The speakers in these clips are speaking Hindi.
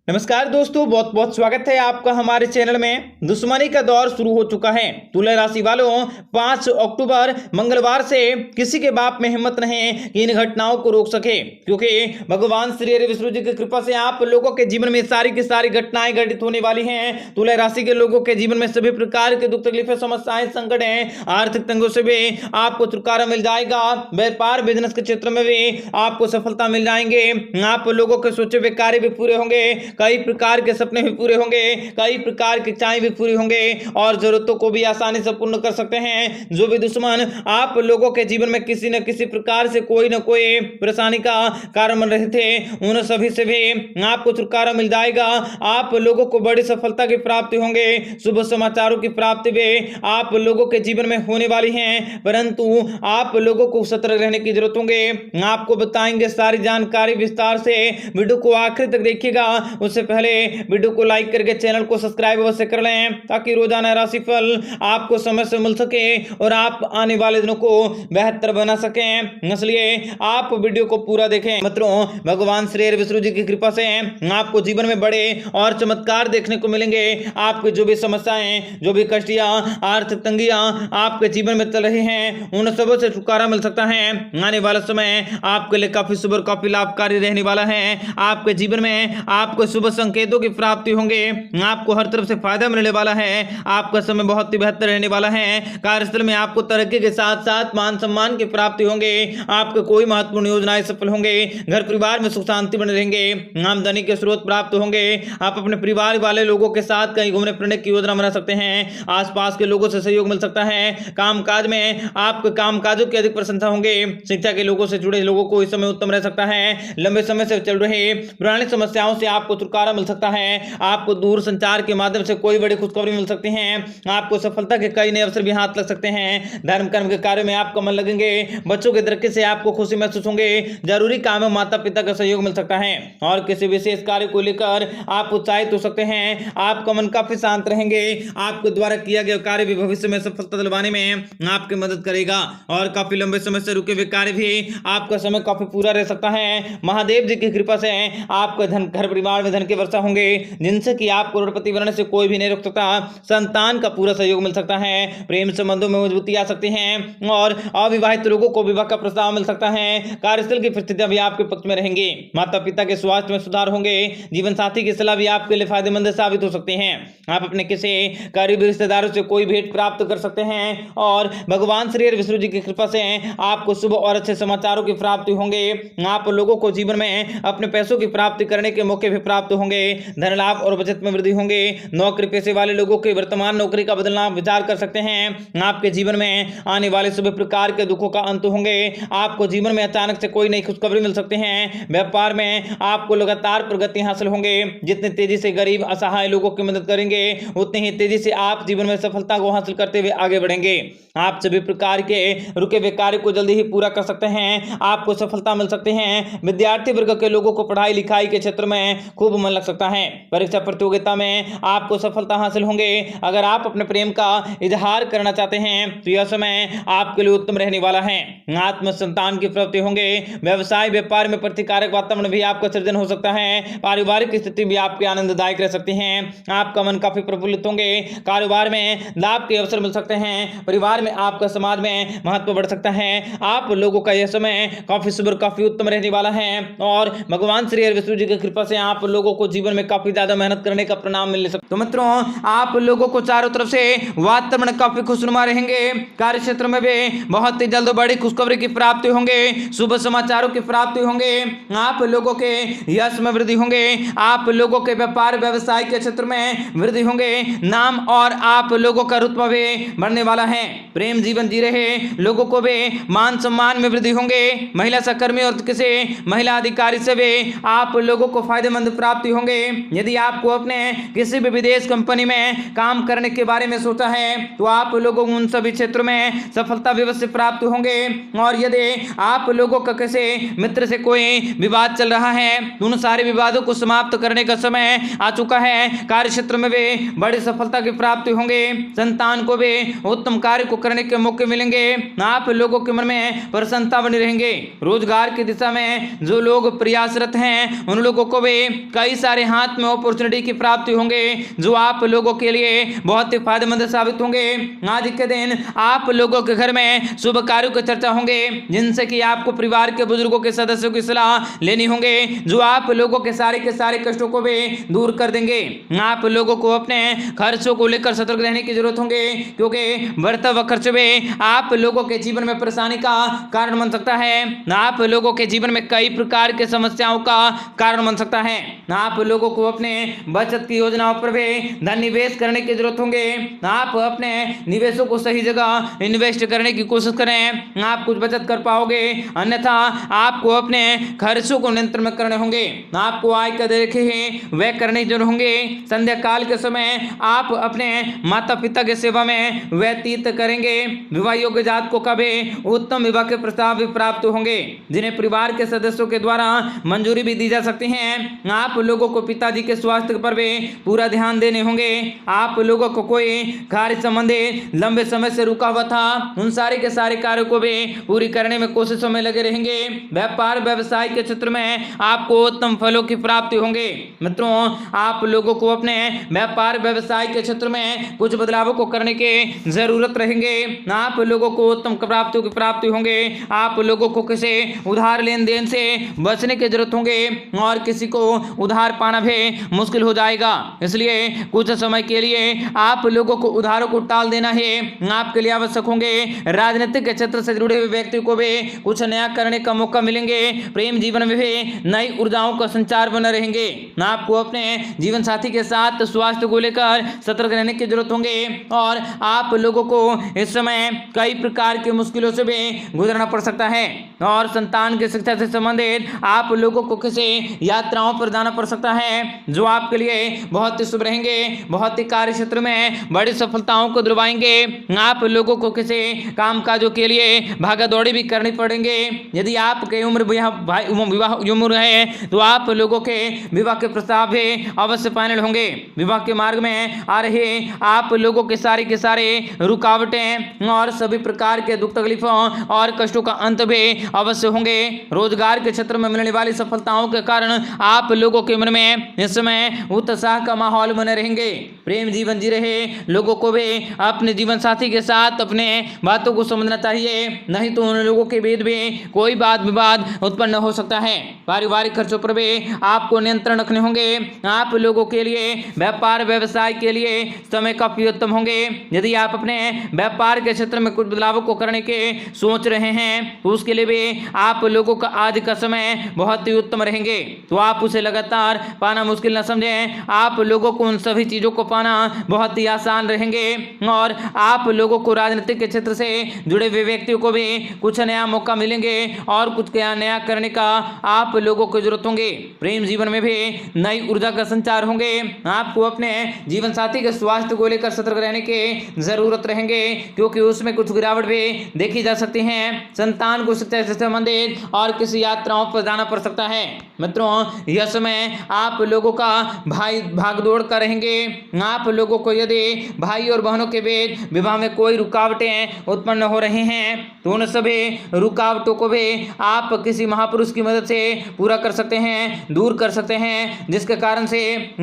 नमस्कार दोस्तों, बहुत बहुत स्वागत है आपका हमारे चैनल में। दुश्मनी का दौर शुरू हो चुका है। तुला राशि वालों, 5 अक्टूबर मंगलवार से किसी के बाप में हिम्मत नहीं कि इन घटनाओं को रोक सके, क्योंकि भगवान श्री हरि विष्णु जी की कृपा से आप लोगों के जीवन में सारी की सारी घटनाएं घटित होने वाली हैं। तुला राशि के लोगों के जीवन में सभी प्रकार के दुख तकलीफें, समस्याएं, संकट हैं, आर्थिक तंगों से भी आपको छुटकारा मिल जाएगा। व्यापार बिजनेस के क्षेत्र में भी आपको सफलता मिल जाएंगे। आप लोगों के सोचे हुए कार्य भी पूरे होंगे, कई प्रकार के सपने भी पूरे होंगे, कई प्रकार की इच्छाएं भी पूरी होंगे और जरूरतों को भी आसानी से पूर्ण कर सकते हैं। जो भी दुश्मन आप लोगों के जीवन में किसी न किसी प्रकार से कोई न कोई परेशानी का कारण बन रहे थे, उन सभी से भी आपको छुटकारा मिल जाएगा। आप लोगों को बड़ी सफलता की प्राप्ति होंगे, शुभ समाचारों की प्राप्ति भी आप लोगों के जीवन में होने वाली है। परंतु आप लोगों को सतर्क रहने की जरूरत होंगे। आपको बताएंगे सारी जानकारी विस्तार से, वीडियो को आखिर तक देखिएगा। उससे पहले वीडियो को लाइक करके चैनल को सब्सक्राइब अवश्य कर लें, ताकि रोजाना राशिफल आपको समय से मिल सके और आप आने वाले दिनों को बेहतर बना सकें। इसलिए आप वीडियो को पूरा देखें। मित्रों, भगवान श्री हरि विष्णु जी की कृपा से आपको जीवन में बड़े और चमत्कार देखने को मिलेंगे। आपकी जो भी समस्याएं, जो भी कष्टियां, आर्थिक तंगियां आपके जीवन में चल रही हैं, उन सबों से छुटकारा मिल सकता है। आने वाला समय आपके लिए काफी शुभ और काफी लाभकारी रहने वाला है। आपके जीवन में आपको शुभ संकेतों की प्राप्ति होंगे, आपको हर तरफ से फायदा मिलने वाला है। आपका समय बहुत ही बेहतर रहने वाला है। कार्यस्थल में आपको तरक्की के साथ साथ मान सम्मान की प्राप्ति होंगे। आपके कोई महत्वपूर्ण योजनाएं सफल होंगे। घर परिवार में सुख शांति बने रहेंगे। आमदनी के स्रोत प्राप्त होंगे। आप अपने परिवार वाले लोगों के साथ कहीं घूमने फिरने की योजना बना सकते हैं। आसपास के लोगों से सहयोग मिल सकता है। कामकाज में आपके कामकाजों की अधिक प्रशंसा होंगे। शिक्षा के लोगों से जुड़े लोगों को इस समय उत्तम रह सकता है। लंबे समय से चल रहे पुरानी समस्याओं से आपको छुटकारा मिल सकता है। आपको दूर संचार के माध्यम से कोई बड़ी खुशखबरी मिल सकती है। आपको सफलता के कई नए अवसर भी हाथ लग सकते हैं। धर्म कर्म के कार्य में आपका मन लगेंगे। बच्चों के तरक्की से आपको खुशी महसूस होंगे। जरूरी काम में माता पिता का सहयोग मिल सकता है और किसी विशेष कार्य को लेकर आप उत्साहित हो सकते हैं। आपका मन काफी शांत रहेंगे। आपके द्वारा किया गया कार्य भी भविष्य में सफलता दिलवाने में आपकी मदद करेगा और काफी लंबे समय से रुके हुए कार्य भी आपका समय काफी पूरा रह सकता है। महादेव जी की कृपा से आपका धन, घर परिवार में धन की वर्षा होंगे, जिनसे कि आप करोड़पति बनने से कोई भी नहीं रोक सकता। संतान का पूरा सहयोग मिल सकता है। प्रेम संबंधों में मजबूती आ सकती है और अविवाहित लोगों को विवाह का प्रस्ताव मिल सकता है। कार्यस्थल की परिस्थितियां भी आपके पक्ष में रहेंगी। माता पिता के स्वास्थ्य में सुधार होंगे। जीवन साथी की सलाह भी आपके लिए फायदेमंद साबित हो सकती है। आप अपने किसी करीबी रिश्तेदारों से कोई भेंट प्राप्त कर सकते हैं और भगवान श्री हरि विष्णु जी की कृपा से आपको शुभ और अच्छे समाचारों की प्राप्ति होंगे। आप लोगों को जीवन में अपने पैसों की प्राप्ति करने के मौके भी प्राप्त होंगे। धन लाभ और बचत में वृद्धि होंगे। नौकरी पेशे वाले लोगों के वर्तमान नौकरी का बदलना विचार कर सकते हैं। आपके जीवन में आने वाले सभी प्रकार के दुखों का अंत होंगे। आपको जीवन में अचानक से कोई नई खुशखबरी मिल सकती है। व्यापार में आपको लगातार प्रगति हासिल होंगे। जितनी तेजी से गरीब असहाय लोगों की मदद करेंगे, उतनी ही तेजी से आप जीवन में सफलता को हासिल करते हुए आगे बढ़ेंगे। आप सभी प्रकार के रुके हुए कार्य को जल्दी ही पूरा कर सकते हैं। आपको सफलता मिल सकती है। विद्यार्थी वर्ग के लोगों को पढ़ाई लिखाई के क्षेत्र में खूब मन लग सकता है। परीक्षा प्रतियोगिता में आपको सफलता हासिल होंगे। अगर आप अपने प्रेम का इजहार करना चाहते हैं तो यह समय आपके लिए उत्तम रहने वाला है। आत्म संतान की प्राप्ति होंगे। व्यवसाय व्यापार में प्रतिकारक वातावरण भी आपका सृजन हो सकता है। पारिवारिक स्थिति भी आपके आनंददायक रह सकती है। आपका मन काफी प्रफुल्लित होंगे। कारोबार में लाभ के अवसर मिल सकते हैं। परिवार में आपका समाज में महत्व बढ़ सकता है। आप लोगों का यह समय काफी शुभ, काफी उत्तम रहने वाला है और भगवान श्री हरि विष्णु जी की कृपा से आप लोगों को जीवन में काफी ज्यादा मेहनत करने का परिणाम मिल सकता है। तो मित्रों, आप लोगों को चारों तरफ से वातावरण काफी खुशनुमा रहेंगे। कार्य क्षेत्र में भी बहुत ही जल्द बड़ी खुशखबरी की प्राप्ति होंगे। शुभ समाचारों की प्राप्ति होंगे। आप लोगों के यश में वृद्धि होंगे। आप लोगों के व्यापार व्यवसाय के क्षेत्र में वृद्धि होंगे। नाम और आप लोगों का रुतबा भी बढ़ने वाला है। प्रेम जीवन जी रहे लोगों को भी मान सम्मान में वृद्धि होंगे। महिला सहकर्मी और किसी महिला अधिकारी से भी आप लोगों को फायदेमंद प्राप्ति होंगे। यदि आपको अपने किसी भी विदेश कंपनी में काम करने के बारे में सोचा है तो आप लोगों को उन सभी क्षेत्रों में सफलता अवश्य प्राप्त होंगे। और यदि आप लोगों का किसी मित्र से कोई विवाद चल रहा है तो उन सारे विवादों को समाप्त करने का समय आ चुका है। कार्य क्षेत्र में भी बड़ी सफलता की प्राप्ति होंगे। संतान को भी उत्तम कार्य को करने के मौके मिलेंगे। आप लोगों के मन में प्रसन्नता बनी रहेंगे। रोजगार की दिशा में जो लोग प्रयासरत हैं उन लोगों को भी कई सारे हाथ में अपॉर्चुनिटी की प्राप्ति होंगे जो आप लोगों के लिए बहुत ही फायदेमंद साबित होंगे। आज के दिन आप लोगों के घर में शुभ कार्यों की चर्चा होंगे जिनसे कि आपको परिवार के बुजुर्गों के सदस्यों की सलाह लेनी होंगे जो आप लोगों के सारे कष्टों को भी दूर कर देंगे। आप लोगों को अपने खर्चों को लेकर सतर्क रहने की जरूरत होंगे क्योंकि बढ़ता हुआ खर्च भी आप लोगों के जीवन में परेशानी का कारण बन सकता है। आप लोगों के जीवन में कई प्रकार की समस्याओं का कारण बन सकता है। आप लोगों को अपने बचत की योजनाओं पर भी धन निवेश करने की जरूरत होंगे। आप अपने निवेशों को सही जगह इन्वेस्ट करने की कोशिश करें, आप कुछ बचत कर पाओगे, अन्यथा आपको अपने खर्चों को नियंत्रण में करने होंगे। आपको आय का देखे ही व्यय करने जरूर होंगे। संध्या काल के समय आप अपने माता पिता की सेवा में व्यतीत करेंगे। विवाह योग्य जातकों का भी उत्तम विवाह के प्रस्ताव भी प्राप्त होंगे जिन्हें परिवार के सदस्यों के द्वारा मंजूरी भी दी जा सकती है। आप लोगों को पिताजी के स्वास्थ्य पर भी पूरा ध्यान देने होंगे। आप लोगों को कोई कार्य संबंधी लंबे समय से रुका हुआ था उन सारे के सारे कार्यों को भी पूरी करने में कोशिशों में लगे रहेंगे। व्यापार व्यवसाय के क्षेत्र में आपको उत्तम फलों की प्राप्ति होंगे। मित्रों, आप लोगों को अपने व्यापार व्यवसाय के क्षेत्र में कुछ बदलावों को करने की जरूरत रहेंगे। आप लोगों को उत्तम प्राप्तियों की प्राप्ति होंगे। आप लोगों को किसी उधार लेन देन से बचने की जरूरत होंगे और किसी को उधार पाना भी मुश्किल हो जाएगा। इसलिए कुछ समय के लिए आप लोगों को उधारों को टाल देना ही आपके लिए आवश्यक होंगे। राजनीतिक के क्षेत्र से जुड़े हुए व्यक्ति को भी कुछ नया करने का मौका मिलेंगे। प्रेम जीवन में भी नई ऊर्जाओं का संचार बने रहेंगे। आपको अपने जीवन साथी के साथ स्वास्थ्य को लेकर सतर्क रहने की जरूरत होंगे और आप लोगों को इस समय कई प्रकार की मुश्किलों से भी गुजरना पड़ सकता है और संतान की शिक्षा से संबंधित आप लोगों को किसी यात्राओं पर जाना पड़ सकता है जो आपके लिए बहुत ही शुभ रहेंगे। बहुत ही कार्य क्षेत्र में बड़ी सफलताओं को दिलवाएंगे। आप लोगों को किसी कामकाजों के लिए भागा दौड़ी भी करनी पड़ेंगे। यदि आपके विवाह उम्र है तो आप लोगों के विवाह के प्रस्ताव भी अवश्य फाइनल होंगे। विवाह के मार्ग में आ रहे आप लोगों के सारे रुकावटें और सभी प्रकार के दुख तकलीफों और कष्टों का अंत भी अवश्य होंगे। रोजगार के क्षेत्र में मिलने वाली सफलताओं के कारण आप लोगों के मन में इस समय उत्साह का माहौल बने रहेंगे। प्रेम जीवन जी रहे लोगों को भी अपने जीवन साथी के साथ अपने बातों को समझना चाहिए, नहीं तो उन लोगों के बीच भी कोई वाद विवाद उत्पन्न हो सकता है। पारिवारिक खर्चों पर भी आपको नियंत्रण रखने होंगे। आप लोगों के लिए व्यापार व्यवसाय के लिए समय काफी उत्तम होंगे। यदि आप अपने व्यापार के क्षेत्र में कुछ बदलावों को करने के सोच रहे हैं तो उसके लिए भी आप लोगों का आज का समय बहुत ही उत्तम रहेंगे, तो आप उसे लगातार पाना मुश्किल न समझें। आप लोगों को उन सभी चीजों को पाना बहुत ही आसान रहेंगे और आप लोगों को राजनीतिक के क्षेत्र से जुड़े हुए व्यक्तियों को भी कुछ नया मौका मिलेंगे और कुछ नया करने का आप लोगों को जरूरत होंगे। प्रेम जीवन में भी नई ऊर्जा का संचार होंगे। आपको अपने जीवन साथी के स्वास्थ्य को लेकर सतर्क रहने की जरूरत रहेंगे क्योंकि उसमें कुछ गिरावट भी देखी जा सकती है। संतान को शिक्षा से संबंधित और किसी यात्राओं पर जाना पड़ सकता है। मित्रों, यह समय आप लोगों का भागदौड़ कर रहेंगे। आप लोगों को यदि भाई और बहनों के बीच विवाह में कोई रुकावटें उत्पन्न हो रही हैं तो उन सभी रुकावटों को भी आप किसी महापुरुष की मदद से पूरा कर सकते हैं, दूर कर सकते हैं, जिसके कारण से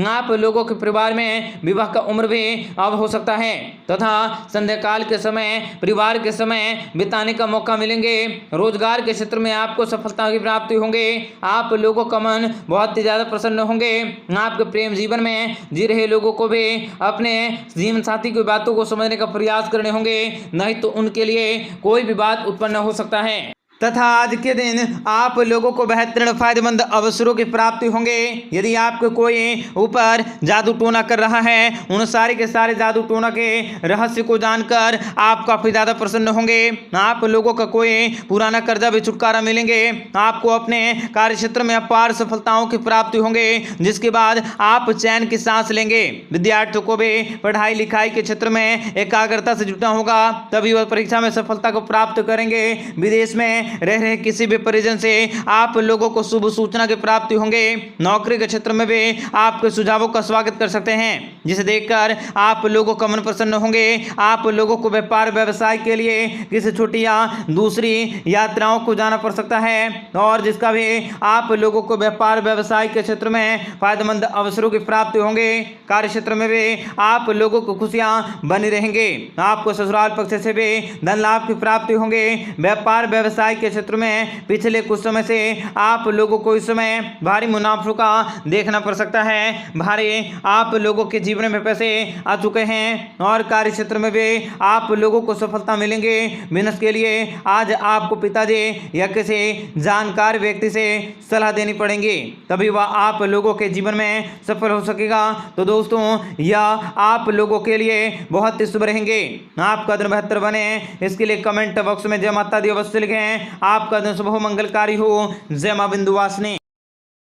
आप लोगों के परिवार में विवाह का उम्र भी अब हो सकता है तथा संध्या काल के समय परिवार के समय बिताने का मौका मिलेंगे। रोजगार के क्षेत्र में आपको सफलता की प्राप्ति होंगे। आप लोगों का मन बहुत ही ज्यादा प्रसन्न होंगे। आपके प्रेम जीवन में जी रहे लोगों को भी अपने जीवन साथी की बातों को समझने का प्रयास करने होंगे, नहीं तो उनके लिए कोई विवाद उत्पन्न हो सकता है तथा आज के दिन आप लोगों को बेहतरीन फायदेमंद अवसरों की प्राप्ति होंगे। यदि आपको कोई ऊपर जादू टोना कर रहा है उन सारे के सारे जादू टोना के रहस्य को जानकर आप काफी ज्यादा प्रसन्न होंगे। आप लोगों का कोई पुराना कर्जा भी छुटकारा मिलेंगे। आपको अपने कार्य क्षेत्र में अपार सफलताओं की प्राप्ति होंगे जिसके बाद आप चैन की सांस लेंगे। विद्यार्थियों को भी पढ़ाई लिखाई के क्षेत्र में एकाग्रता से जुटना होगा, तभी वह परीक्षा में सफलता को प्राप्त करेंगे। विदेश में रह रहे किसी भी परिजन से आप लोगों को शुभ सूचना की प्राप्ति होंगे। नौकरी के क्षेत्र में भी आपके सुझावों का स्वागत कर सकते हैं, जिसे देखकर आप लोगों का मन प्रसन्न होंगे। आप लोगों को व्यापार व्यवसाय के लिए किसी छुट्टी या दूसरी यात्राओं को जाना पड़ सकता है, और जिसका भी आप लोगों को व्यापार व्यवसाय के क्षेत्र में फायदेमंद अवसरों की प्राप्ति होंगे। कार्य क्षेत्र में भी आप लोगों को खुशियां बनी रहेंगे। आपको ससुराल पक्ष से भी धन लाभ की प्राप्ति होंगे। व्यापार व्यवसाय के क्षेत्र में पिछले कुछ समय से आप लोगों को इस समय भारी मुनाफों का देखना पड़ सकता है। भारी आप लोगों के जीवन में पैसे आ चुके हैं, और कार्य क्षेत्र में भी आप लोगों को सफलता मिलेंगे। बिजनेस के लिए आज आपको पिताजी या किसी जानकार व्यक्ति से सलाह देनी पड़ेगी, तभी वह आप लोगों के जीवन में सफल हो सकेगा। तो दोस्तों, यह आप लोगों के लिए बहुत ही शुभ रहेंगे। आपका दिन बेहतर बने, इसके लिए कमेंट बॉक्स में जय माता दी अवश्य लिखें। आपका दिन शुभ हो, मंगलकारी हो। जय मां विंध्यवासिनी।